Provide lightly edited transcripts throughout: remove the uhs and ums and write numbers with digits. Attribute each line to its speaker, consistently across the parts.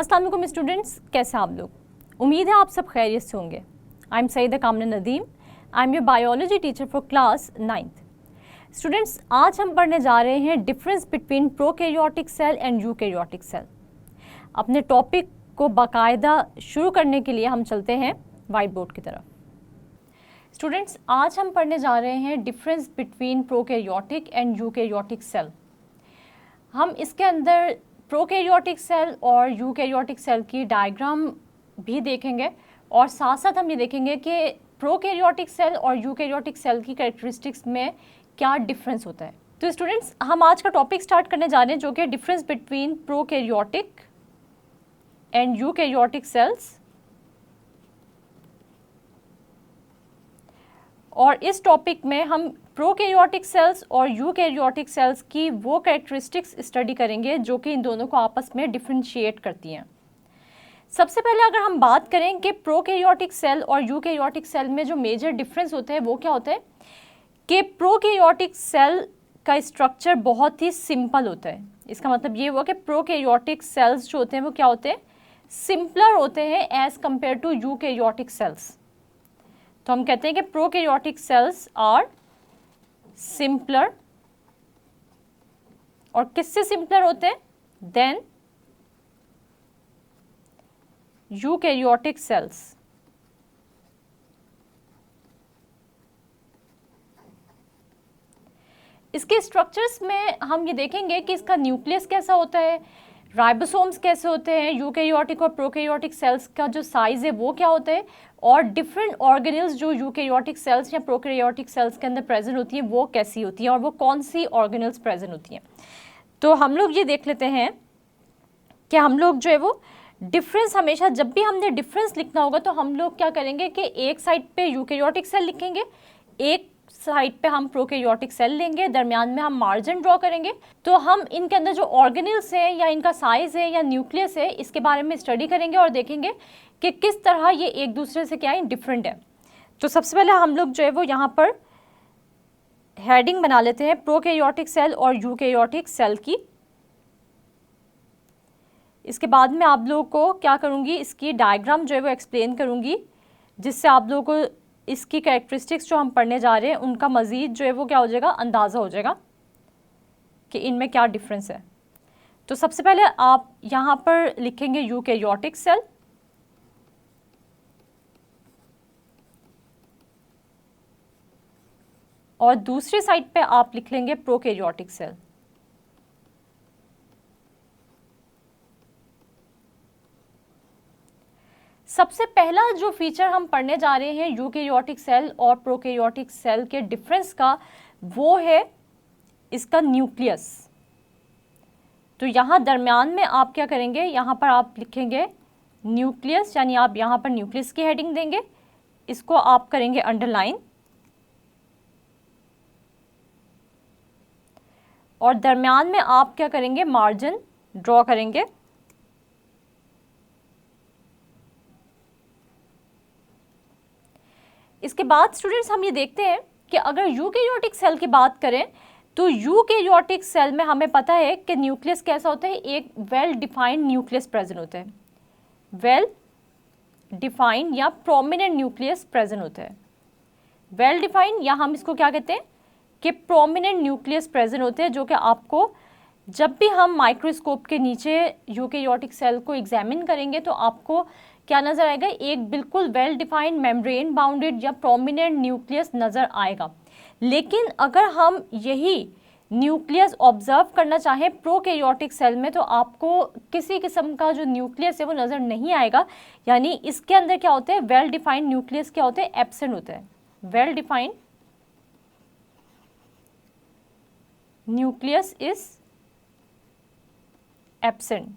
Speaker 1: अस्सलाम वालेकुम स्टूडेंट्स, कैसे हैं आप लोग? उम्मीद है आप सब खैरियत से होंगे। आई am Saeeda Kamna Nadeem, I am your biology teacher for class 9th। Students, आज हम पढ़ने जा रहे हैं difference between prokaryotic cell and eukaryotic cell. अपने टॉपिक को बाकायदा शुरू करने के लिए हम चलते हैं वाइट बोर्ड की तरफ। स्टूडेंट्स, आज हम पढ़ने जा रहे हैं difference between prokaryotic and eukaryotic cell. हम इसके अंदर प्रोकैरियोटिक सेल और यूकैरियोटिक सेल की डायग्राम भी देखेंगे और साथ साथ हम ये देखेंगे कि प्रोकैरियोटिक सेल और यूकैरियोटिक सेल की कैरेक्टरिस्टिक्स में क्या डिफरेंस होता है। तो स्टूडेंट्स, हम आज का टॉपिक स्टार्ट करने जा रहे हैं जो कि difference between prokaryotic and eukaryotic cells. और इस टॉपिक में हम प्रोकैरियोटिक सेल्स और यूकैरियोटिक सेल्स की वो कैरेक्टरिस्टिक्स स्टडी करेंगे जो कि इन दोनों को आपस में डिफरेंशिएट करती हैं। सबसे पहले अगर हम बात करें कि प्रोकैरियोटिक सेल और यूकैरियोटिक सेल में जो मेजर डिफरेंस होता है वो क्या होता है कि प्रोकैरियोटिक सेल का स्ट्रक्चर बहुत ही सिंपल होता है। इसका मतलब ये हुआ कि प्रोकैरियोटिक सेल्स जो होते हैं वो क्या होते हैं, सिंपलर होते हैं as compare to eukaryotic cells. तो हम कहते हैं कि प्रोकैरियोटिक सेल्स आर सिंपलर, और किससे सिंपलर होते हैं देन यूकैरियोटिक सेल्स। इसके स्ट्रक्चर्स में हम ये देखेंगे कि इसका न्यूक्लियस कैसा होता है, राइबोसोम्स कैसे होते हैं, यूकैरियोटिक और प्रोकैरियोटिक सेल्स का जो साइज़ है वो क्या होता है, और डिफरेंट ऑर्गेनेल्स जो यूकैरियोटिक सेल्स या प्रोकैरियोटिक सेल्स के अंदर प्रेजेंट होती हैं वो कैसी होती हैं और वो कौन सी ऑर्गेनेल्स प्रेजेंट होती हैं। तो हम लोग ये देख लेते हैं कि हम लोग जो है वो डिफरेंस, हमेशा जब भी हमने डिफरेंस लिखना होगा तो हम लोग क्या करेंगे कि एक साइड पे यूकैरियोटिक सेल लिखेंगे, एक साइड पे हम प्रोकैरियोटिक सेल लेंगे, दरमियान में हम मार्जिन ड्रॉ करेंगे। तो हम इनके अंदर जो ऑर्गेनेल्स हैं या इनका साइज है या न्यूक्लियस है इसके बारे में स्टडी करेंगे और देखेंगे कि किस तरह ये एक दूसरे से क्या है, डिफरेंट है। तो सबसे पहले हम लोग जो है वो यहाँ पर हेडिंग बना लेते हैं प्रोकैरियोटिक सेल और यूकैरियोटिक सेल की। इसके बाद में आप लोगों को क्या करूँगी, इसकी डायग्राम जो है वो एक्सप्लेन करूँगी, जिससे आप लोगों को इसकी कैरेक्टरिस्टिक्स जो हम पढ़ने जा रहे हैं उनका मज़ीद जो है वो क्या हो जाएगा, अंदाज़ा हो जाएगा कि इनमें क्या डिफरेंस है। तो सबसे पहले आप यहाँ पर लिखेंगे यूकैरियोटिक सेल, और दूसरी साइड पे आप लिख लेंगे प्रोकैरियोटिक सेल। सबसे पहला जो फीचर हम पढ़ने जा रहे हैं यूकैरियोटिक सेल और प्रोकैरियोटिक सेल के डिफरेंस का, वो है इसका न्यूक्लियस। तो यहाँ दरमियान में आप क्या करेंगे, यहाँ पर आप लिखेंगे न्यूक्लियस, यानी आप यहाँ पर न्यूक्लियस की हेडिंग देंगे, इसको आप करेंगे अंडरलाइन, और दरमियान में आप क्या करेंगे, मार्जिन ड्रॉ करेंगे। इसके बाद स्टूडेंट्स हम ये देखते हैं कि अगर यूकैरियोटिक सेल की बात करें तो यूकैरियोटिक सेल में हमें पता है कि न्यूक्लियस कैसा होता है, एक वेल डिफाइंड न्यूक्लियस प्रेजेंट होता है, वेल डिफाइंड या प्रोमिनेंट न्यूक्लियस प्रेजेंट होता है। वेल डिफाइंड या हम इसको क्या कहते हैं कि प्रोमिनेंट न्यूक्लियस प्रेजेंट होते हैं, जो कि आपको जब भी हम माइक्रोस्कोप के नीचे यूकैरियोटिक सेल को एग्जामिन करेंगे तो आपको क्या नज़र आएगा, एक बिल्कुल वेल डिफाइंड मेम्ब्रेन बाउंडेड या प्रोमिनेंट न्यूक्लियस नज़र आएगा। लेकिन अगर हम यही न्यूक्लियस ऑब्जर्व करना चाहें प्रोकैरियोटिक सेल में तो आपको किसी किस्म का जो न्यूक्लियस है वो नज़र नहीं आएगा, यानी इसके अंदर क्या होते हैं, वेल डिफाइंड न्यूक्लियस क्या होते हैं, एब्सेंट होता है। Well defined nucleus is absent.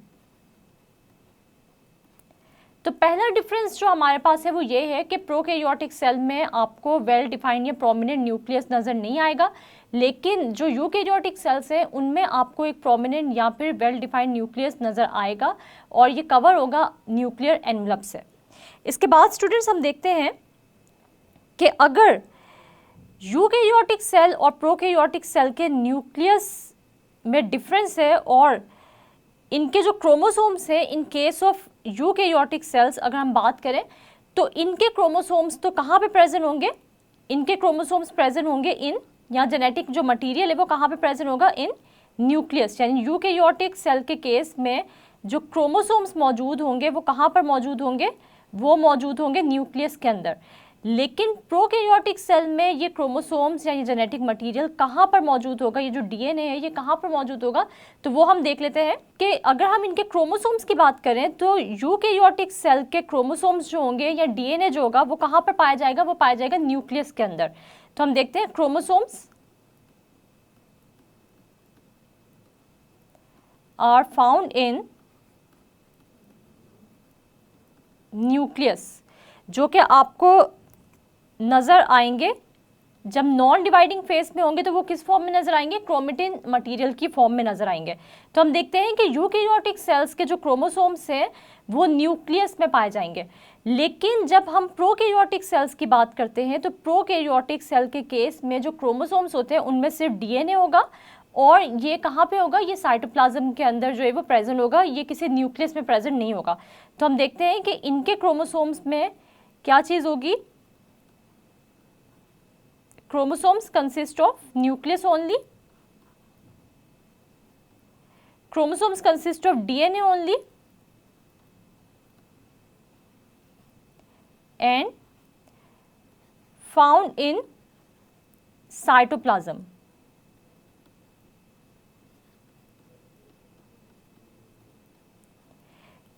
Speaker 1: तो पहला डिफरेंस जो हमारे पास है वो ये है कि प्रोकैरियोटिक सेल में आपको वेल डिफाइंड या प्रोमिनेंट न्यूक्लियस नज़र नहीं आएगा, लेकिन जो यूकैरियोटिक सेल्स हैं उनमें आपको एक प्रोमिनेंट या फिर वेल डिफाइंड न्यूक्लियस नज़र आएगा और ये कवर होगा न्यूक्लियर एनवलप से। इसके बाद स्टूडेंट्स हम देखते हैं कि अगर यूकैरियोटिक सेल और प्रोकैरियोटिक सेल के न्यूक्लियस में डिफरेंस है और इनके जो क्रोमोसोम्स है, इन केस ऑफ यूकेरियोटिक सेल्स अगर हम बात करें तो इनके क्रोमोसोम्स तो कहाँ पे प्रेजेंट होंगे, इनके क्रोमोसोम्स प्रेजेंट होंगे इन, या जेनेटिक जो मटेरियल है वो कहाँ पे प्रेजेंट होगा, इन न्यूक्लियस। यानी यूकेरियोटिक सेल के केस में जो क्रोमोसोम्स मौजूद होंगे वो कहाँ पर मौजूद होंगे, वो मौजूद होंगे न्यूक्लियस के अंदर। लेकिन प्रोकैरियोटिक सेल में ये क्रोमोसोम्स या ये जेनेटिक मटेरियल कहाँ पर मौजूद होगा, ये जो डीएनए है ये कहाँ पर मौजूद होगा, तो वो हम देख लेते हैं कि अगर हम इनके क्रोमोसोम्स की बात करें तो यूकैरियोटिक सेल के क्रोमोसोम्स जो होंगे या डीएनए जो होगा वो कहाँ पर पाया जाएगा, वो पाया जाएगा न्यूक्लियस के अंदर। तो हम देखते हैं chromosomes are found in nucleus, जो कि आपको नज़र आएंगे जब नॉन डिवाइडिंग फेज में होंगे तो वो किस फॉर्म में नजर आएंगे, क्रोमेटिन मटेरियल की फॉर्म में नजर आएंगे। तो हम देखते हैं कि यूकैरियोटिक सेल्स के जो क्रोमोसोम्स हैं वो न्यूक्लियस में पाए जाएंगे। लेकिन जब हम प्रोकैरियोटिक सेल्स की बात करते हैं तो प्रोकैरियोटिक सेल के केस में जो क्रोमोसोम्स होते हैं उनमें सिर्फ डीएनए होगा, और ये कहाँ पे होगा, ये साइटोप्लाज्म के अंदर जो है वो प्रेजेंट होगा, ये किसी न्यूक्लियस में प्रेजेंट नहीं होगा। तो हम देखते हैं कि इनके क्रोमोसोम्स में क्या चीज़ होगी, chromosomes consist of nucleus only, chromosomes consist of DNA only, and found in cytoplasm.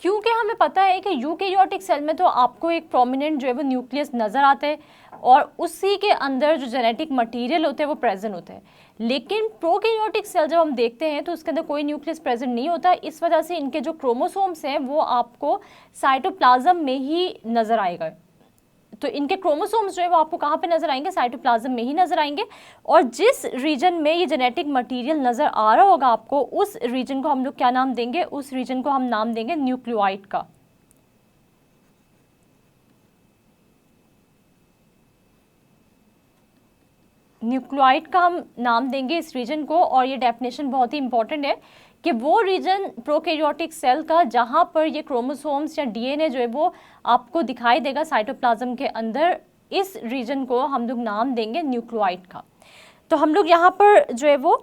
Speaker 1: क्योंकि हमें पता है कि यूकैरियोटिक सेल में तो आपको एक प्रोमिनेंट जो है वो न्यूक्लियस नज़र आता है और उसी के अंदर जो जेनेटिक मटेरियल होते हैं वो प्रेजेंट होते हैं। लेकिन प्रोकैरियोटिक सेल जब हम देखते हैं तो उसके अंदर कोई न्यूक्लियस प्रेजेंट नहीं होता, इस वजह से इनके जो क्रोमोसोम्स हैं वो आपको साइटोप्लाज्म में ही नज़र आएगा। तो इनके क्रोमोसोम्स जो है वो आपको कहाँ पे नजर आएंगे, साइटोप्लाज्म में ही नजर आएंगे। और जिस रीजन में ये जेनेटिक मटेरियल नजर आ रहा होगा आपको, उस रीजन को हम लोग क्या नाम देंगे, उस रीजन को हम नाम देंगे न्यूक्लियोइड का। न्यूक्लियोइड का हम नाम देंगे इस रीजन को, और ये डेफिनेशन बहुत ही इंपॉर्टेंट है कि वो रीजन प्रोकैरियोटिक सेल का जहाँ पर ये क्रोमोसोम्स या डीएनए जो है वो आपको दिखाई देगा साइटोप्लाज्म के अंदर, इस रीजन को हम लोग नाम देंगे न्यूक्लियोइड का। तो हम लोग यहाँ पर जो है वो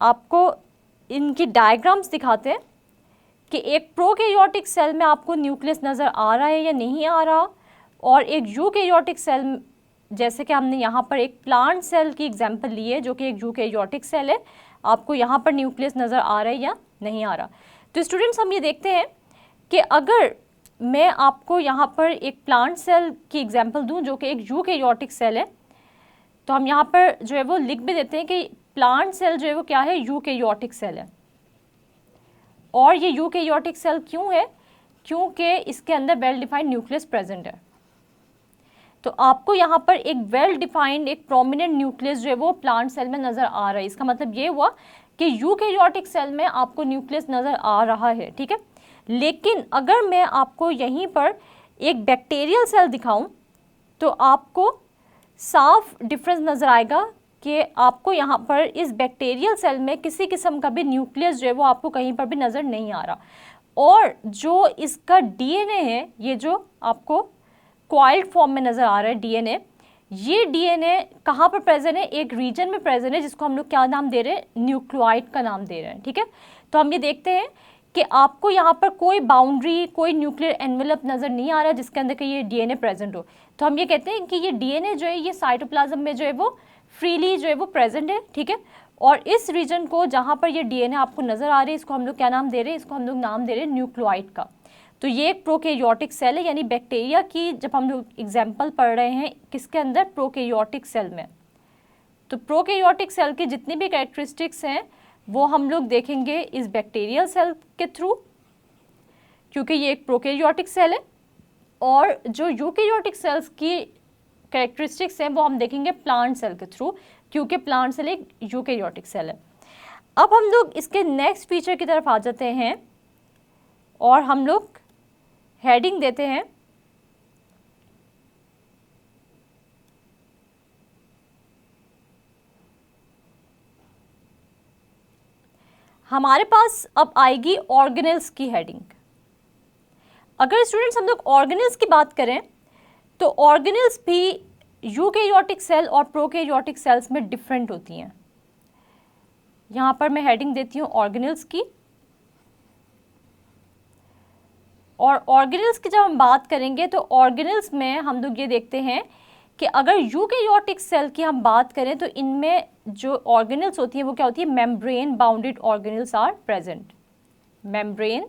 Speaker 1: आपको इनकी डायग्राम्स दिखाते हैं कि एक प्रोकैरियोटिक सेल में आपको न्यूक्लियस नज़र आ रहा है या नहीं आ रहा, और एक यूकैरियोटिक सेल, जैसे कि हमने यहाँ पर एक प्लांट सेल की एग्जांपल ली है जो कि एक यूकैरियोटिक सेल है, आपको यहाँ पर न्यूक्लियस नज़र आ रहा है या नहीं आ रहा। तो स्टूडेंट्स हम ये देखते हैं कि अगर मैं आपको यहाँ पर एक प्लांट सेल की एग्जांपल दूँ जो कि एक यूकैरियोटिक सेल है, तो हम यहाँ पर जो है वो लिख भी देते हैं कि प्लांट सेल जो है वो क्या है, यूकैरियोटिक सेल है। और ये यूकैरियोटिक सेल क्यों है, क्योंकि इसके अंदर वेल डिफाइंड न्यूक्लियस प्रेजेंट है। तो आपको यहाँ पर एक वेल डिफाइंड एक प्रोमिनेंट न्यूक्लियस जो है वो प्लांट सेल में नज़र आ रहा है। इसका मतलब ये हुआ कि यूकैरियोटिक सेल में आपको न्यूक्लियस नज़र आ रहा है, ठीक है। लेकिन अगर मैं आपको यहीं पर एक बैक्टीरियल सेल दिखाऊं तो आपको साफ डिफरेंस नज़र आएगा कि आपको यहाँ पर इस बैक्टीरियल सेल में किसी किस्म का भी न्यूक्लियस जो है वो आपको कहीं पर भी नज़र नहीं आ रहा। और जो इसका डीएनए है, ये जो आपको कॉइल्ड फॉर्म में नज़र आ रहा है डीएनए, ये डीएनए कहाँ पर प्रेजेंट है, एक रीजन में प्रेजेंट है जिसको हम लोग क्या नाम दे रहे हैं, न्यूक्लियोइड का नाम दे रहे हैं, ठीक है। तो हम ये देखते हैं कि आपको यहाँ पर कोई बाउंड्री, कोई न्यूक्लियर एनवेलप नज़र नहीं आ रहा है जिसके अंदर कि ये डीएनए प्रेजेंट हो। तो हम ये कहते हैं कि ये डीएनए जो है ये साइटोप्लाज्म में जो है वो फ्रीली जो है वो प्रेजेंट है, ठीक है। और इस रीजन को जहाँ पर ये डीएनए आपको नज़र आ रही है, इसको हम लोग क्या नाम दे रहे हैं, इसको हम लोग नाम दे रहे हैं न्यूक्लियोइड का। तो ये एक प्रोकैरियोटिक सेल है, यानी बैक्टीरिया की जब हम लोग एग्जाम्पल पढ़ रहे हैं किसके अंदर, प्रोकैरियोटिक सेल में। तो प्रोकैरियोटिक सेल की जितनी भी कैरेक्टरिस्टिक्स हैं वो हम लोग देखेंगे इस बैक्टीरियल सेल के थ्रू, क्योंकि ये एक प्रोकैरियोटिक सेल है। और जो यूकैरियोटिक सेल्स की कैरेक्टरिस्टिक्स हैं वो हम देखेंगे प्लांट सेल के थ्रू, क्योंकि प्लांट सेल एक यूकैरियोटिक सेल है। अब हम लोग इसके नेक्स्ट फीचर की तरफ आ जाते हैं और हम लोग हेडिंग देते हैं हमारे पास अब आएगी ऑर्गेनेल्स की हेडिंग। अगर स्टूडेंट्स हम लोग ऑर्गेनेल्स की बात करें तो ऑर्गेनेल्स भी यूकेरियोटिक सेल और प्रोकैरियोटिक सेल्स में डिफरेंट होती हैं। यहाँ पर मैं हेडिंग देती हूँ ऑर्गेनेल्स की। और ऑर्गेनेल्स की जब हम बात करेंगे तो ऑर्गेनेल्स में हम लोग ये देखते हैं कि अगर यूकेरियोटिक सेल की हम बात करें तो इनमें जो ऑर्गेनेल्स होती हैं वो क्या होती है, membrane bounded organelles are present. Membrane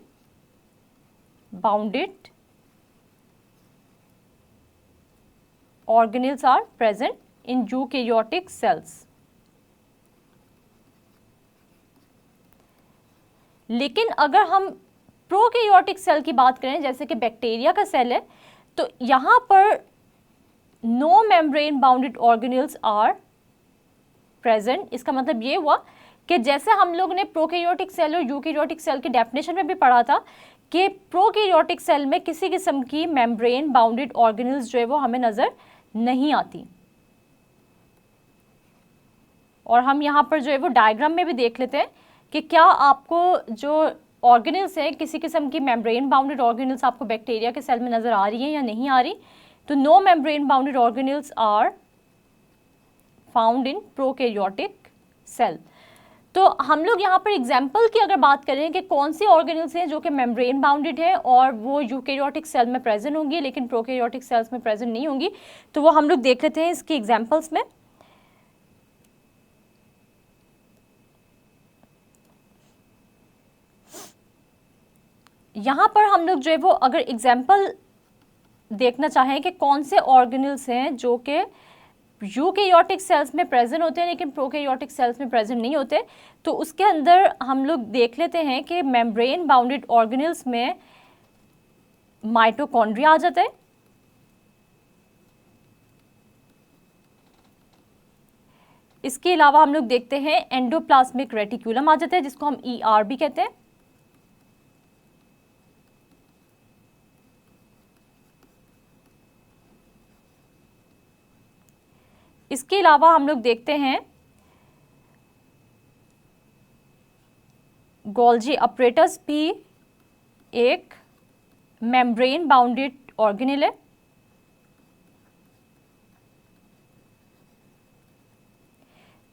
Speaker 1: bounded organelles are present in eukaryotic cells। लेकिन अगर हम प्रोकैरियोटिक सेल की बात करें, जैसे कि बैक्टीरिया का सेल है, तो यहाँ पर no membrane bounded organelles are present. इसका मतलब ये हुआ कि जैसे हम लोग ने प्रोकैरियोटिक सेल और यूकैरियोटिक सेल की डेफिनेशन में भी पढ़ा था कि प्रोकैरियोटिक सेल में किसी किस्म की मेम्ब्रेन बाउंडेड ऑर्गेनेल्स जो है वो हमें नज़र नहीं आती। और हम यहाँ पर जो है वो डायग्राम में भी देख लेते हैं कि क्या आपको जो ऑर्गेनेल्स हैं किसी किस्म की मेम्ब्रेन बाउंडेड ऑर्गेनेल्स आपको बैक्टीरिया के सेल में नज़र आ रही हैं या नहीं आ रही। तो no membrane bounded organelles are found in prokaryotic cell. तो हम लोग यहाँ पर एग्जाम्पल की अगर बात करें कि कौन सी ऑर्गेनेल्स हैं जो कि मेम्ब्रेन बाउंडेड है और वो यूकैरियोटिक सेल में प्रेजेंट होंगी लेकिन प्रोकैरियोटिक सेल्स में प्रेजेंट नहीं होंगी, तो वो हम लोग देख लेते हैं इसकी एग्जाम्पल्स में। यहाँ पर हम लोग जो है वो अगर एग्जाम्पल देखना चाहें कि कौन से ऑर्गेनेल्स हैं जो कि यूकैरियोटिक सेल्स में प्रेजेंट होते हैं लेकिन प्रोकैरियोटिक सेल्स में प्रेजेंट नहीं होते, तो उसके अंदर हम लोग देख लेते हैं कि मेम्ब्रेन बाउंडेड ऑर्गेनेल्स में माइटोकॉन्ड्रिया आ जाता है। इसके अलावा हम लोग देखते हैं एंडोप्लाज्मिक रेटिकुलम आ जाता है, जिसको हम ER भी कहते हैं। इसके अलावा हम लोग देखते हैं गोल्जी अपरेटस भी एक मेम्ब्रेन बाउंडेड ऑर्गेनेल है।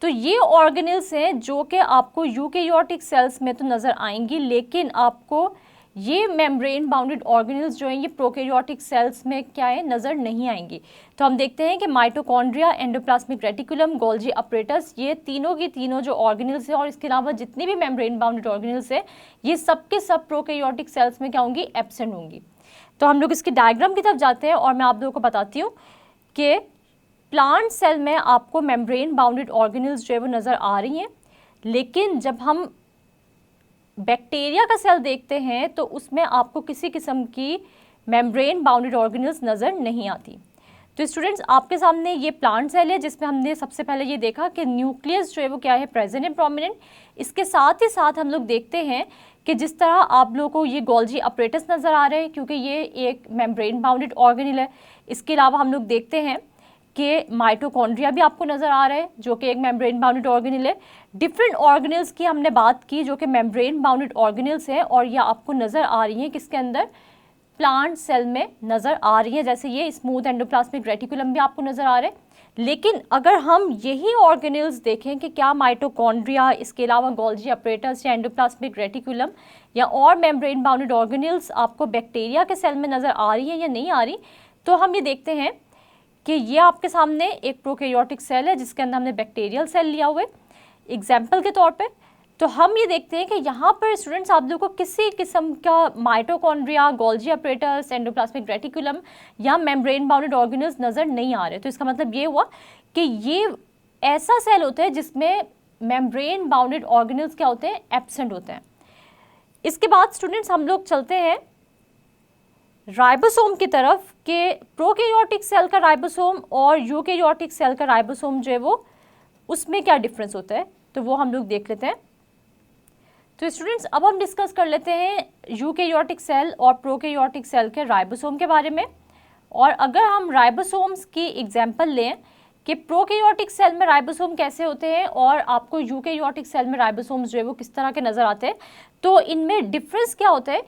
Speaker 1: तो ये ऑर्गेनेल्स हैं जो कि आपको यूकैरियोटिक सेल्स में तो नज़र आएंगी लेकिन आपको ये मेम्ब्रेन बाउंडेड ऑर्गेनेल्स जो हैं ये प्रोकैरियोटिक सेल्स में क्या है, नज़र नहीं आएंगी। तो हम देखते हैं कि mitochondria, endoplasmic reticulum, Golgi apparatus, ये तीनों की तीनों जो ऑर्गेनेल्स हैं और इसके अलावा जितनी भी मेम्ब्रेन बाउंडेड ऑर्गेनेल्स हैं ये सब के सब प्रोकैरियोटिक सेल्स में क्या होंगी, एब्सेंट होंगी। तो हम लोग इसकी डायग्राम की तरफ जाते हैं और मैं आप लोगों को बताती हूँ कि प्लांट सेल में आपको मेम्ब्रेन बाउंडेड ऑर्गेनेल्स जो है वो नज़र आ रही हैं, लेकिन जब हम बैक्टीरिया का सेल देखते हैं तो उसमें आपको किसी किस्म की मेम्ब्रेन बाउंडेड ऑर्गेनेल्स नज़र नहीं आती। तो स्टूडेंट्स आपके सामने ये प्लांट सेल है जिसमें हमने सबसे पहले ये देखा कि न्यूक्लियस जो है वो क्या है, प्रेजेंट एंड प्रोमिनेंट। इसके साथ ही साथ हम लोग देखते हैं कि जिस तरह आप लोगों को ये गोल्जी अपरेटस नज़र आ रहे हैं क्योंकि ये एक मेम्ब्रेन बाउंडेड ऑर्गेनेल है। इसके अलावा हम लोग देखते हैं कि माइटोकॉन्ड्रिया भी आपको नज़र आ रहा है जो कि एक मेम्ब्रेन बाउंडेड ऑर्गेनेल है। डिफरेंट ऑर्गेनेल्स की हमने बात की जो कि मेम्ब्रेन बाउंडेड ऑर्गेनेल्स हैं और ये आपको नज़र आ रही हैं किसके अंदर, प्लांट सेल में नज़र आ रही हैं। जैसे ये स्मूथ एंडोप्लाज्मिक रेटिकुलम भी आपको नज़र आ रहे हैं। लेकिन अगर हम यही ऑर्गेनेल्स देखें कि क्या माइटोकॉन्ड्रिया, इसके अलावा गोल्जी अपरेटस या एंडोप्लाज्मिक रेटिकुलम या और मेम्ब्रेन बाउंडेड ऑर्गेनेल्स आपको बैक्टीरिया के सेल में नज़र आ रही है या नहीं आ रही, तो हम ये देखते हैं कि ये आपके सामने एक प्रोकैरियोटिक सेल है जिसके अंदर हमने बैक्टीरियल सेल लिया हुआ है एग्जाम्पल के तौर पे। तो हम ये देखते हैं कि यहाँ पर स्टूडेंट्स आप लोगों को किसी किस्म का mitochondria, Golgi apparatus, endoplasmic reticulum या मेम्ब्रेन बाउंडेड ऑर्गेनेल्स नज़र नहीं आ रहे। तो इसका मतलब ये हुआ कि ये ऐसा सेल होता है जिसमें मेम्ब्रेन बाउंडेड ऑर्गेनेल्स क्या होते हैं, एब्सेंट होते हैं। इसके बाद स्टूडेंट्स हम लोग चलते हैं राइबोसोम की तरफ कि प्रोकैरियोटिक सेल का राइबोसोम और यूकैरियोटिक सेल का राइबोसोम जो है वो उसमें क्या डिफरेंस होता है, तो वो हम लोग देख लेते हैं। तो स्टूडेंट्स अब हम डिस्कस कर लेते हैं यूकैरियोटिक सेल और प्रोकैरियोटिक सेल के राइबोसोम के बारे में। और अगर हम राइबोसोम्स की एग्जांपल लें कि प्रोकैरियोटिक सेल में राइबोसोम कैसे होते हैं और आपको यूकैरियोटिक सेल में राइबोसोम्स जो है वो किस तरह के नज़र आते हैं। तो इनमें डिफरेंस क्या होता है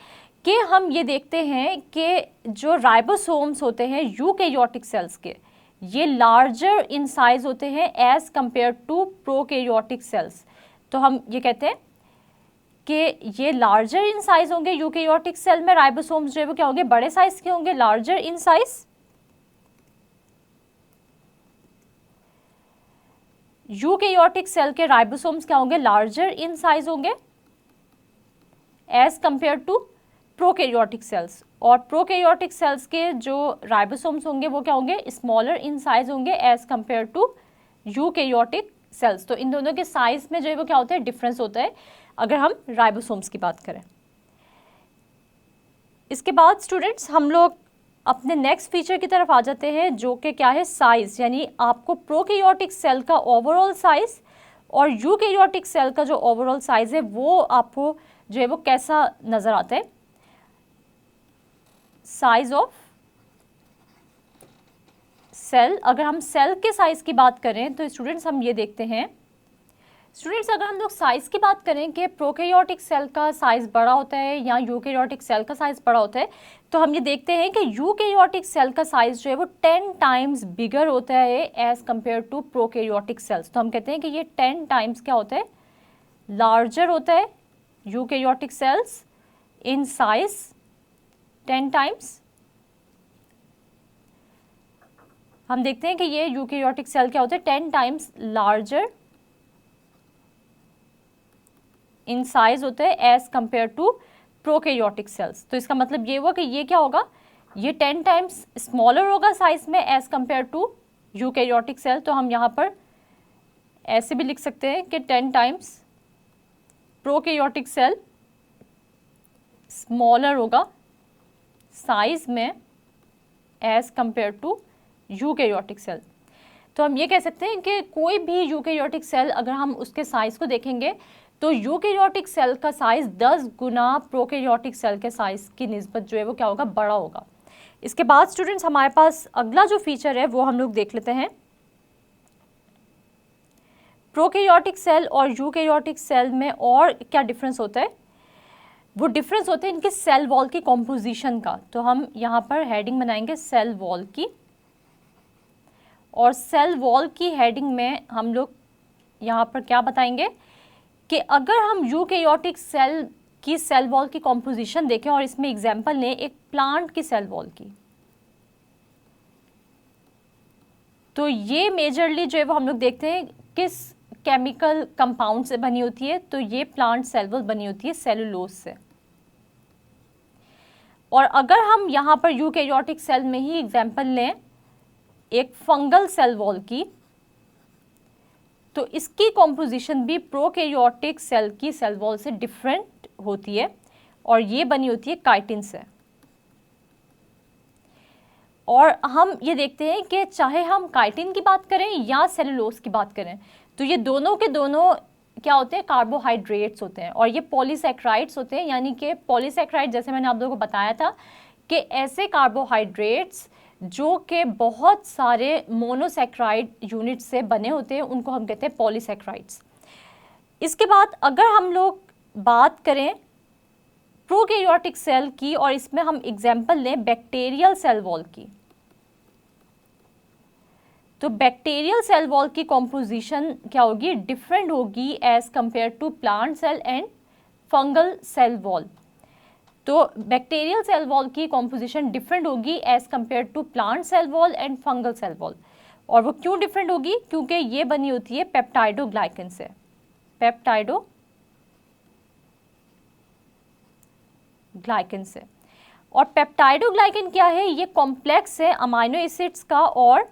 Speaker 1: कि हम ये देखते हैं कि जो राइबोसोम्स होते हैं यूकैरियोटिक सेल्स के, ये लार्जर इन साइज होते हैं as compare to prokaryotic cells. तो हम ये कहते हैं कि ये लार्जर इन साइज होंगे, यूकैरियोटिक सेल में राइबोसोम्स जो है वो क्या होंगे, बड़े साइज के होंगे, larger in size. Eukaryotic cell के राइबोसोम्स क्या होंगे, लार्जर इन साइज होंगे as compare to prokaryotic cells. और प्रोकैरियोटिक सेल्स के जो राइबोसोम्स होंगे वो क्या होंगे, स्मॉलर इन साइज होंगे as compare to eukaryotic cells. तो इन दोनों के साइज में जो है वो क्या होता है, डिफरेंस होता है अगर हम राइबोसोम्स की बात करें। इसके बाद स्टूडेंट्स हम लोग अपने नेक्स्ट फीचर की तरफ आ जाते हैं, जो कि क्या है, साइज। यानी आपको प्रोकैरियोटिक सेल का ओवरऑल साइज और यूकैरियोटिक सेल का जो ओवरऑल साइज है वो आपको जो है वो कैसा नजर आता है। साइज ऑफ सेल, अगर हम सेल के साइज की बात करें तो स्टूडेंट्स हम ये देखते हैं, स्टूडेंट्स अगर हम लोग साइज की बात करें कि प्रोकैरियोटिक सेल का साइज बड़ा होता है या यूकैरियोटिक सेल का साइज बड़ा होता है, तो हम ये देखते हैं कि यूकैरियोटिक सेल का साइज जो है वो 10 टाइम्स बिगर होता है as compare to prokaryotic cells. तो हम कहते हैं कि ये 10 टाइम्स क्या होता है, लार्जर होता है eukaryotic cells in size 10 times. हम देखते हैं कि ये यूकैरियोटिक सेल क्या होता है, 10 टाइम्स लार्जर इन साइज होते हैं as compare to prokaryotic cells. तो इसका मतलब ये हुआ कि ये क्या होगा, ये 10 टाइम्स स्मॉलर होगा साइज में as compare to eukaryotic cell. तो हम यहाँ पर ऐसे भी लिख सकते हैं कि 10 टाइम्स प्रोकैरियोटिक सेल स्मॉलर होगा साइज में as compare to eukaryotic cell. तो हम ये कह सकते हैं कि कोई भी यूकैरियोटिक सेल अगर हम उसके साइज को देखेंगे तो यूकैरियोटिक सेल का साइज 10 गुना प्रोकैरियोटिक सेल के साइज की निस्बत जो है वो क्या होगा, बड़ा होगा। इसके बाद स्टूडेंट्स हमारे पास अगला जो फीचर है वो हम लोग देख लेते हैं। प्रोकैरियोटिक सेल और यूकैरियोटिक सेल में और क्या डिफरेंस होता है, वो डिफरेंस होते हैं इनके सेल वॉल की कॉम्पोजिशन का। तो हम यहाँ पर हेडिंग बनाएंगे सेल वॉल की, और सेल वॉल की हेडिंग में हम लोग यहाँ पर क्या बताएंगे कि अगर हम यूकैरियोटिक सेल की सेल वॉल की कॉम्पोजिशन देखें और इसमें एग्जांपल लें एक प्लांट की सेल वॉल की, तो ये मेजरली जो है वो हम लोग देखते हैं किस केमिकल कंपाउंड से बनी होती है। तो ये प्लांट सेल वॉल बनी होती है सेलुलोज से। और अगर हम यहाँ पर यूकैरियोटिक सेल में ही एग्जांपल लें एक फंगल सेल वॉल की, तो इसकी कॉम्पोजिशन भी प्रोकैरियोटिक सेल की सेल वॉल से डिफरेंट होती है और ये बनी होती है काइटिन से। और हम ये देखते हैं कि चाहे हम काइटिन की बात करें या सेलुलोज की बात करें, तो ये दोनों के दोनों क्या होते हैं, कार्बोहाइड्रेट्स होते हैं और ये पॉलीसैकेराइड्स होते हैं। यानी कि पॉलीसैकेराइड, जैसे मैंने आप लोगों को बताया था कि ऐसे कार्बोहाइड्रेट्स जो कि बहुत सारे मोनोसैकेराइड यूनिट से बने होते हैं, उनको हम कहते हैं पॉलीसैकेराइड्स। इसके बाद अगर हम लोग बात करें प्रोकैरियोटिक सेल की और इसमें हम एग्जांपल लें बैक्टीरियल सेल वॉल की, तो बैक्टीरियल सेल वॉल की कॉम्पोजिशन क्या होगी, डिफरेंट होगी as compare to plant cell and fungal cell wall. तो बैक्टीरियल सेल वॉल की कॉम्पोजिशन डिफरेंट होगी as compare to plant cell wall and fungal cell wall. और वो क्यों डिफरेंट होगी, क्योंकि ये बनी होती है पेप्टाइडोग्लाइकन से, पेप्टाइडोग्लाइकन से। और पेप्टाइडोग्लाइकन क्या है, ये कॉम्प्लेक्स है अमाइनो एसिड्स का और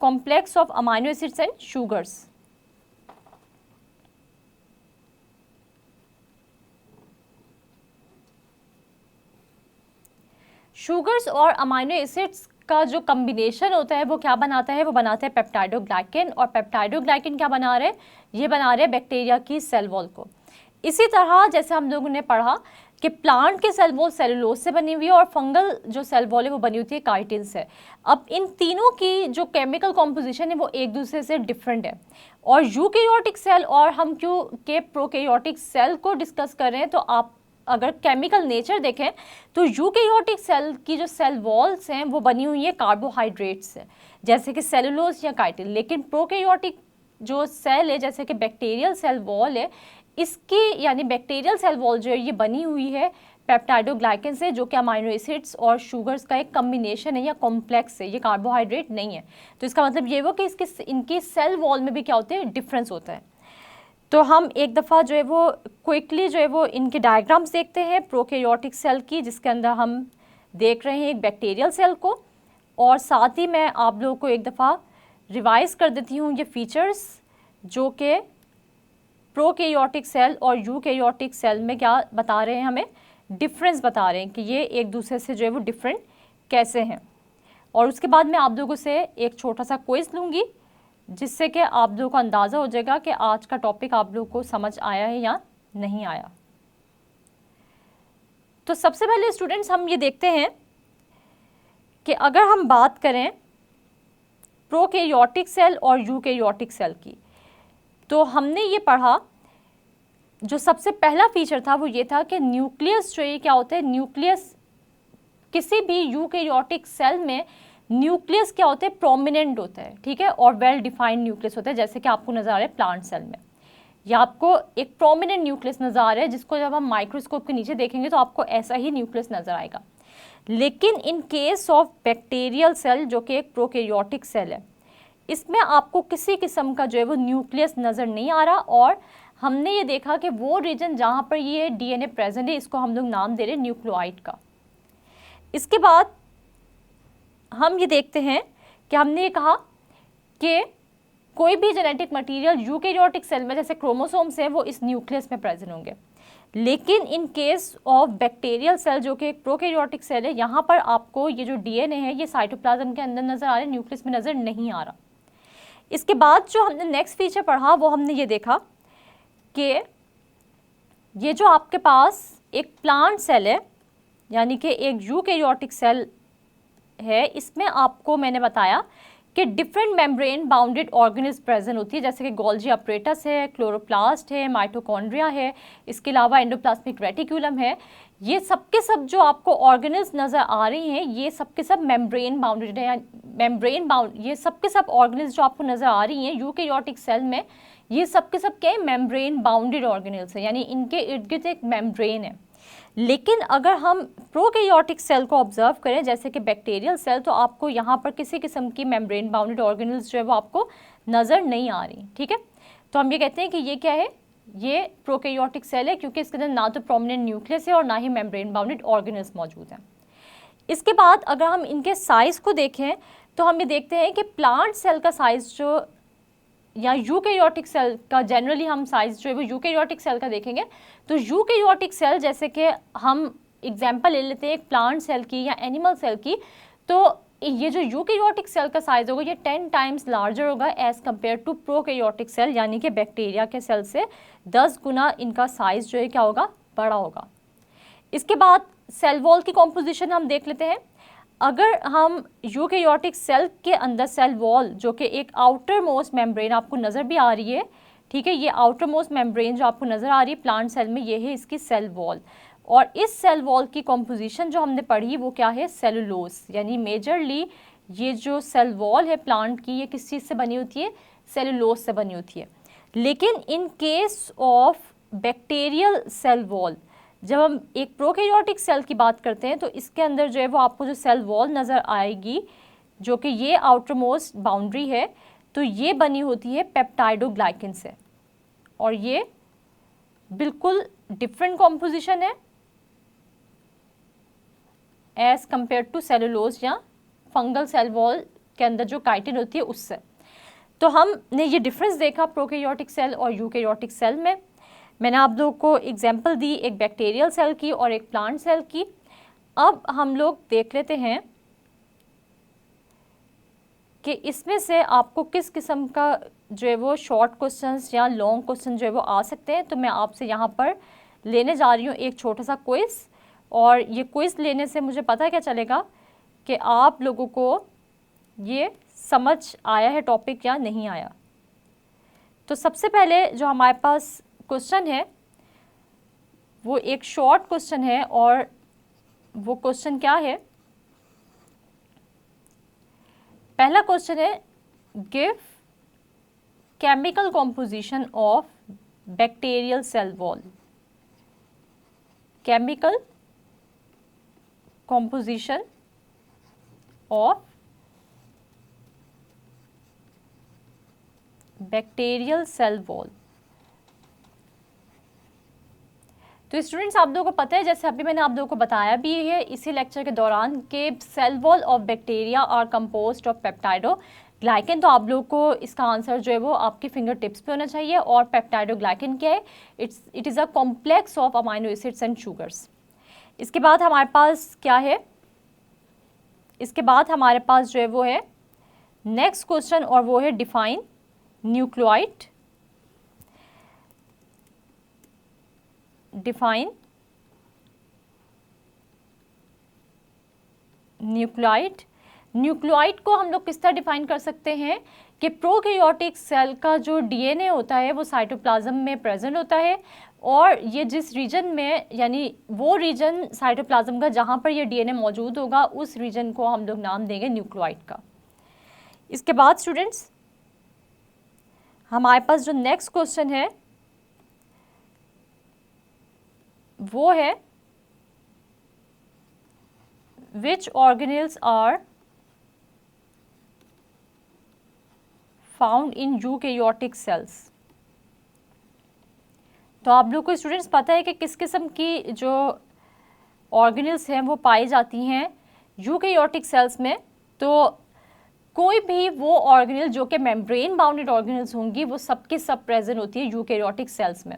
Speaker 1: complex of amino acids and sugars. Sugars और अमाइनो एसिड्स का जो कम्बिनेशन होता है वो क्या बनाता है, वो बनाता है पेप्टाइडोग्लाइकन। और पेप्टाइडोग्लाइकन क्या बना रहे हैं, ये बना रहे हैं बैक्टीरिया की सेल वॉल को। इसी तरह जैसे हम लोगों ने पढ़ा कि प्लांट की सेल वॉल सेलुलोज से बनी हुई है और फंगल जो सेल वॉल है वो बनी होती है काइटिन से। अब इन तीनों की जो केमिकल कॉम्पोजिशन है वो एक दूसरे से डिफरेंट है। और यूकैरियोटिक सेल और हम क्यों के प्रोकैरियोटिक सेल को डिस्कस कर रहे हैं, तो आप अगर केमिकल नेचर देखें तो यूकैरियोटिक सेल की जो सेल वॉल्स हैं वो बनी हुई है कार्बोहाइड्रेट से, जैसे कि सेलुलोज या काइटिन। लेकिन प्रोकैरियोटिक जो सेल है जैसे कि बैक्टीरियल सेल वॉल है, इसकी यानी बैक्टीरियल सेल वॉल जो है ये बनी हुई है पेप्टाइडोग्लाइकन से, जो कि अमाइनो एसिड्स और शुगर्स का एक कम्बिनेशन है या कॉम्प्लेक्स है, ये कार्बोहाइड्रेट नहीं है। तो इसका मतलब ये हुआ कि इनकी सेल वॉल में भी क्या होते हैं, डिफरेंस होता है। तो हम एक दफ़ा जो है वो क्विकली जो है वो इनके डायग्राम्स देखते हैं प्रोकैरियोटिक सेल की, जिसके अंदर हम देख रहे हैं एक बैक्टीरियल सेल को, और साथ ही मैं आप लोगों को एक दफ़ा रिवाइज कर देती हूँ ये फीचर्स जो कि प्रोकैरियोटिक सेल और यूकैरियोटिक सेल में क्या बता रहे हैं, हमें डिफरेंस बता रहे हैं कि ये एक दूसरे से जो है वो डिफरेंट कैसे हैं। और उसके बाद मैं आप लोगों से एक छोटा सा क्विज लूँगी जिससे कि आप लोगों को अंदाज़ा हो जाएगा कि आज का टॉपिक आप लोगों को समझ आया है या नहीं आया। तो सबसे पहले स्टूडेंट्स हम ये देखते हैं कि अगर हम बात करें प्रोकैरियोटिक सेल और यूकैरियोटिक सेल की, तो हमने ये पढ़ा जो सबसे पहला फीचर था वो ये था कि न्यूक्लियस जो ये क्या होता है, न्यूक्लियस किसी भी यूकैरियोटिक सेल में न्यूक्लियस क्या होता है, प्रोमिनेंट होता है, ठीक है, और वेल डिफाइंड न्यूक्लियस होता है, जैसे कि आपको नजर आ रहा है प्लांट सेल में। या आपको एक प्रोमिनेंट न्यूक्लियस नजर आ रहा है जिसको जब हम माइक्रोस्कोप के नीचे देखेंगे तो आपको ऐसा ही न्यूक्लियस नजर आएगा। लेकिन in case of bacterial cell जो कि एक प्रोकैरियोटिक सेल है, इसमें आपको किसी किस्म का जो है वो न्यूक्लियस नज़र नहीं आ रहा। और हमने ये देखा कि वो रीजन जहाँ पर ये डीएनए प्रेजेंट है इसको हम लोग नाम दे रहे हैं न्यूक्लियोइड का। इसके बाद हम ये देखते हैं कि हमने ये कहा कि कोई भी जेनेटिक मटेरियल यूकैरियोटिक सेल में जैसे क्रोमोसोम्स है वो इस न्यूक्लियस में प्रेजेंट होंगे। लेकिन in case of bacterial cell जो कि एक प्रोकैरियोटिक सेल है, यहाँ पर आपको ये जो डीएनए है ये साइटोप्लाज्म के अंदर नज़र आ रहा है, न्यूक्लियस में नज़र नहीं आ रहा। इसके बाद जो हमने नेक्स्ट फीचर पढ़ा वो हमने ये देखा कि ये जो आपके पास एक प्लांट सेल है यानी कि एक यूकैरियोटिक सेल है, इसमें आपको मैंने बताया कि different membrane bounded organelles present होती है, जैसे कि गोल्जी अपरेटस है, क्लोरोप्लास्ट है, माइटोकॉन्ड्रिया है, इसके अलावा एंडोप्लाज्मिक रेटिक्यूलम है। ये सब के सब जो आपको ऑर्गेनेल्स नज़र आ रही हैं ये सब के सब मेम्ब्रेन बाउंडेड है, ये सब के सब ऑर्गेनेल्स जो आपको नज़र आ रही हैं यूकैरियोटिक सेल में, ये सब के सब क्या है, मेम्ब्रेन बाउंडेड ऑर्गेनेल्स है, यानी इनके इर्द गिर्द एक मेम्ब्रेन है। लेकिन अगर हम प्रोकैरियोटिक सेल को ऑब्जर्व करें जैसे कि बैक्टीरियल सेल, तो आपको यहाँ पर किसी किस्म की मेम्ब्रेन बाउंडेड ऑर्गेनेल्स जो है वो आपको नज़र नहीं आ रही, ठीक है। तो हम ये कहते हैं कि ये क्या है, ये प्रोकैरियोटिक सेल है क्योंकि इसके अंदर ना तो प्रोमिनेंट न्यूक्लियस है और ना ही मेम्ब्रेन बाउंडेड ऑर्गेनेल्स मौजूद हैं। इसके बाद अगर हम इनके साइज़ को देखें तो हम ये देखते हैं कि प्लांट सेल का साइज़ जो या यूकैरियोटिक सेल का जनरली हम साइज़ जो है वो यूकैरियोटिक सेल का देखेंगे, तो यूकैरियोटिक सेल जैसे कि हम एग्जांपल ले लेते हैं एक प्लांट सेल की या एनिमल सेल की, तो ये जो यूकैरियोटिक सेल का साइज़ होगा ये 10 टाइम्स लार्जर होगा as compare to prokaryotic cell, यानी कि बैक्टीरिया के सेल से 10 गुना इनका साइज़ जो है क्या होगा, बड़ा होगा। इसके बाद सेल वॉल की कॉम्पोजिशन हम देख लेते हैं। अगर हम यूकैरियोटिक सेल के अंदर सेल वॉल जो कि एक आउटर मोस्ट मेम्ब्रेन आपको नज़र भी आ रही है, ठीक है, ये आउटर मोस्ट मेम्ब्रेन जो आपको नज़र आ रही है प्लांट सेल में, ये है इसकी सेल वॉल। और इस सेल वॉल की कॉम्पोजिशन जो हमने पढ़ी वो क्या है, सेलुलोज, यानी मेजरली ये जो सेल वॉल है प्लांट की ये किस चीज़ से बनी होती है, सेलुलोज से बनी होती है। लेकिन in case of bacterial cell wall, जब हम एक प्रोकैरियोटिक सेल की बात करते हैं तो इसके अंदर जो है वो आपको जो सेल वॉल नज़र आएगी जो कि ये आउटर मोस्ट बाउंड्री है, तो ये बनी होती है पेप्टाइडोग्लाइकन से, और ये बिल्कुल डिफरेंट कॉम्पोजिशन है एज़ कम्पेयर टू सेलुलोज या फंगल सेल वॉल के अंदर जो काइटिन होती है उससे। तो हमने ये डिफरेंस देखा प्रोकैरियोटिक सेल और यूकैरियोटिक सेल में। मैंने आप लोगों को एग्जांपल दी एक बैक्टीरियल सेल की और एक प्लांट सेल की। अब हम लोग देख लेते हैं कि इसमें से आपको किस किस्म का जो है वो शॉर्ट क्वेश्चंस या लॉन्ग क्वेश्चन जो है वो आ सकते हैं। तो मैं आपसे यहाँ पर लेने जा रही हूँ एक छोटा सा क्विज़, और ये क्विज़ लेने से मुझे पता क्या चलेगा कि आप लोगों को ये समझ आया है टॉपिक या नहीं आया। तो सबसे पहले जो हमारे पास क्वेश्चन है वो एक शॉर्ट क्वेश्चन है, और वो क्वेश्चन क्या है? पहला क्वेश्चन है, give chemical composition of bacterial cell wall. Chemical composition of bacterial cell wall. तो स्टूडेंट्स, आप लोगों को पता है, जैसे अभी मैंने आप लोगों को बताया भी है इसी लेक्चर के दौरान, कि cell wall of bacteria are composed of peptidoglycan. तो आप लोगों को इसका आंसर जो है वो आपके फिंगर टिप्स पे होना चाहिए। और पेप्टाइडोग्लाइकन क्या है? It is a complex of amino acids and sugars. इसके बाद हमारे पास क्या है? इसके बाद हमारे पास जो है वो है नेक्स्ट क्वेश्चन, और वो है define nucleoid. Define nucleoid. Nucleoid को हम लोग किस तरह डिफाइन कर सकते हैं कि प्रोकैरियोटिक सेल का जो डीएनए होता है वो साइटोप्लाज्म में प्रेजेंट होता है, और ये जिस रीजन में, यानी वो रीजन साइटोप्लाज्म का जहाँ पर ये डीएनए मौजूद होगा, उस रीजन को हम लोग नाम देंगे न्यूक्लियोइड का। इसके बाद स्टूडेंट्स, हमारे पास जो नेक्स्ट क्वेश्चन है वो है, which organelles are found in eukaryotic cells. तो आप लोग को स्टूडेंट्स पता है कि किस किस्म की जो ऑर्गेनेल्स हैं वो पाई जाती हैं यूकैरियोटिक सेल्स में। तो कोई भी वो ऑर्गेनेल जो कि मेम्ब्रेन बाउंडेड ऑर्गेनेल्स होंगी, वो सबके सब प्रेजेंट होती है यूकैरियोटिक सेल्स में,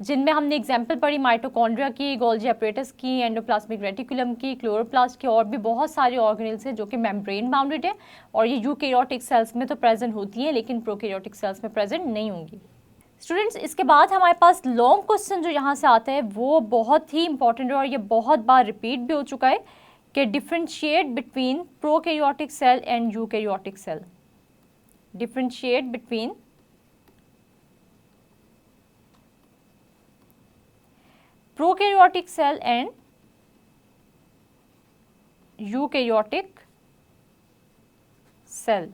Speaker 1: जिनमें हमने एग्जाम्पल पढ़ी माइटोकॉन्ड्रिया की, गोल्जी अपरेटस की, एंडोप्लाज्मिक रेटिकुलम की, क्लोरोप्लास्ट की, और भी बहुत सारे ऑर्गेनेल्स हैं जो कि मेम्ब्रेन बाउंडेड है, और ये यूकैरियोटिक सेल्स में तो प्रेजेंट होती हैं, लेकिन प्रोकैरियोटिक सेल्स में प्रेजेंट नहीं होंगी। स्टूडेंट्स, इसके बाद हमारे पास लॉन्ग क्वेश्चन जो यहाँ से आता है वो बहुत ही इंपॉर्टेंट है, और ये बहुत बार रिपीट भी हो चुका है कि differentiate between prokaryotic cell and eukaryotic cell. Differentiate between prokaryotic cell and eukaryotic cell.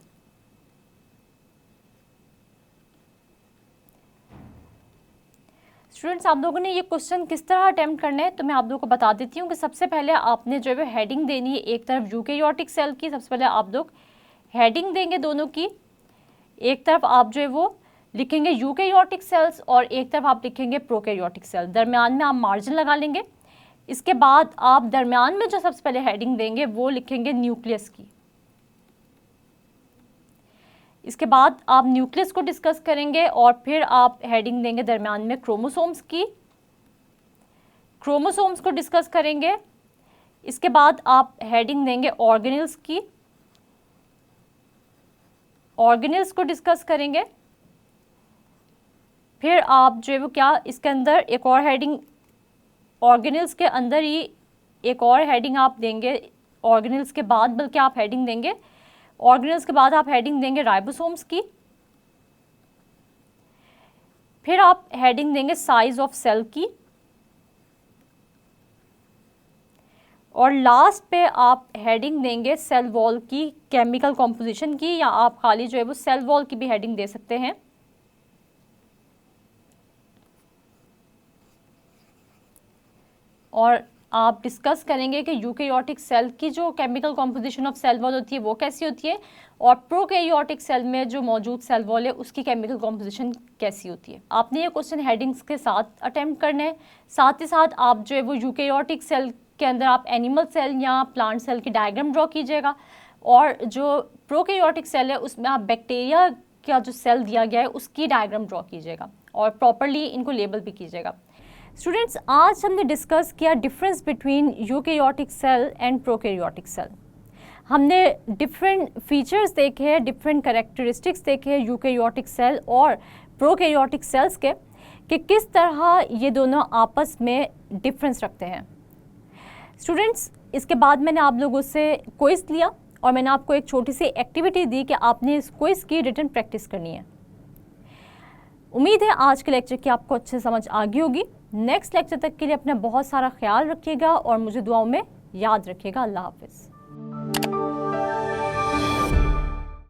Speaker 1: Students, आप लोगों ने ये क्वेश्चन किस तरह अटेम्प्ट करना है तो मैं आप लोगों को बता देती हूँ कि सबसे पहले आपने जो है हेडिंग देनी है एक तरफ यूकैरियोटिक सेल की। सबसे पहले आप लोग हेडिंग देंगे दोनों की। एक तरफ आप जो है वो लिखेंगे यूकैरियोटिक सेल्स, और एक तरफ आप लिखेंगे प्रोकैरियोटिक सेल। दरमियान में आप मार्जिन लगा लेंगे। इसके बाद आप दरमियान में जो सबसे पहले हेडिंग देंगे वो लिखेंगे न्यूक्लियस की। इसके बाद आप न्यूक्लियस को डिस्कस करेंगे, और फिर आप हेडिंग देंगे दरमियान में क्रोमोसोम्स की। क्रोमोसोम्स को डिस्कस करेंगे। इसके बाद आप हेडिंग देंगे ऑर्गेनेल्स की। ऑर्गेनेल्स को डिस्कस करेंगे। फिर आप जो है वो क्या, इसके अंदर एक और हेडिंग, ऑर्गेनेल्स के अंदर ही एक और हेडिंग आप देंगे। ऑर्गेनेल्स के बाद बल्कि आप हेडिंग देंगे, ऑर्गेनेल्स के बाद आप हेडिंग देंगे राइबोसोम्स की। फिर आप हेडिंग देंगे साइज ऑफ सेल की, और लास्ट पे आप हेडिंग देंगे सेल वॉल की, केमिकल कॉम्पोजिशन की, या आप खाली जो है वो सेल वॉल की भी हेडिंग दे सकते हैं। और आप डिस्कस करेंगे कि यूकैरियोटिक सेल की जो chemical composition of cell wall होती है वो कैसी होती है, और प्रोकैरियोटिक सेल में जो मौजूद सेल वॉल है उसकी केमिकल कॉम्पोजिशन कैसी होती है। आपने ये क्वेश्चन हेडिंग्स के साथ अटेम्प्ट करने हैं। साथ ही साथ आप जो है वो यूकैरियोटिक सेल के अंदर आप एनिमल सेल या प्लांट सेल की डायग्राम ड्रॉ कीजिएगा, और जो प्रोकैरियोटिक सेल है उसमें आप बैक्टीरिया का जो सेल दिया गया है उसकी डायग्राम ड्रॉ कीजिएगा, और प्रॉपरली इनको लेबल भी कीजिएगा। स्टूडेंट्स, आज हमने डिस्कस किया difference between eukaryotic cell and prokaryotic cell. हमने डिफरेंट फीचर्स देखे हैं, डिफरेंट कैरेक्टरिस्टिक्स देखे हैं यूकैरियोटिक सेल और प्रोकैरियोटिक सेल्स के, कि किस तरह ये दोनों आपस में डिफरेंस रखते हैं। स्टूडेंट्स, इसके बाद मैंने आप लोगों से क्विज लिया और मैंने आपको एक छोटी सी एक्टिविटी दी कि आपने इस क्विज की रिटन प्रैक्टिस करनी है। उम्मीद है आज के लेक्चर की आपको अच्छे समझ आ गई होगी। नेक्स्ट लेक्चर तक के लिए अपना बहुत सारा ख्याल रखिएगा और मुझे दुआओं में याद रखिएगा। अल्लाह हाफिज़।